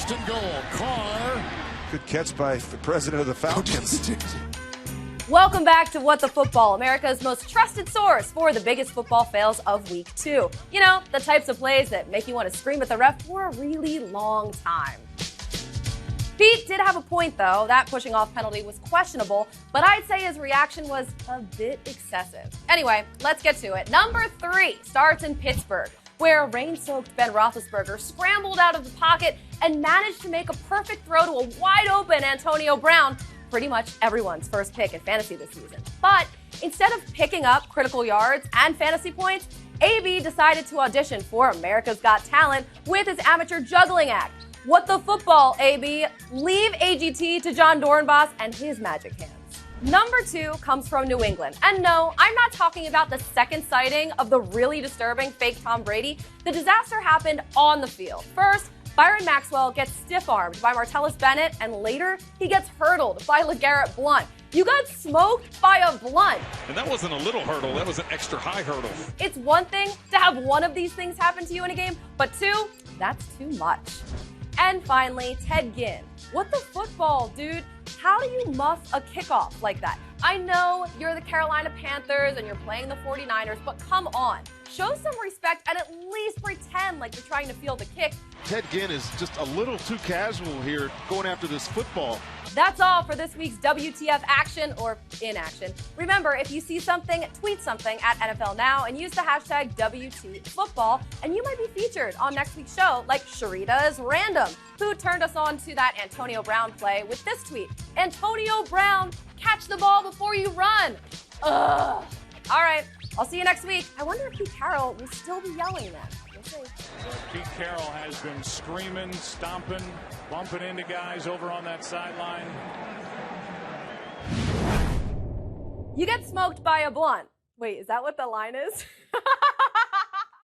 first and goal. Carr. Good catch by the president of the Falcons. Welcome back to What the Football, America's most trusted source for the biggest football fails of week 2. You know, the types of plays that make you want to scream at the ref for a really long time. Pete did have a point, though. That pushing off penalty was questionable, but I'd say his reaction was a bit excessive. Anyway, let's get to it. Number 3 starts in Pittsburgh, where rain-soaked Ben Roethlisberger scrambled out of the pocket and managed to make a perfect throw to a wide-open Antonio Brown, pretty much everyone's first pick in fantasy this season. But instead of picking up critical yards and fantasy points, AB decided to audition for America's Got Talent with his amateur juggling act. What the football, AB? Leave AGT to John Dornbos and his magic hands. Number 2 comes from New England. And no, I'm not talking about the second sighting of the really disturbing fake Tom Brady. The disaster happened on the field. First, Byron Maxwell gets stiff-armed by Martellus Bennett, and later he gets hurdled by LeGarrette Blount. You got smoked by a Blount. And that wasn't a little hurdle, that was an extra high hurdle. It's one thing to have one of these things happen to you in a game, but 2, that's too much. And finally, Ted Ginn. What the football, dude? How do you muff a kickoff like that? I know you're the Carolina Panthers and you're playing the 49ers, but come on. Show some respect and at least pretend like you're trying to field the kick. Ted Ginn is just a little too casual here going after this football. That's all for this week's WTF action or inaction. Remember, if you see something, tweet something at NFL Now and use the hashtag WTFootball, and you might be featured on next week's show, like Sharita's Random, who turned us on to that Antonio Brown play with this tweet. Antonio Brown, catch the ball before you run. Ugh. All right, I'll see you next week. I wonder if Pete Carroll will still be yelling then. We'll see. Pete Carroll has been screaming, stomping, bumping into guys over on that sideline. You get smoked by a Blount. Wait, is that what the line is?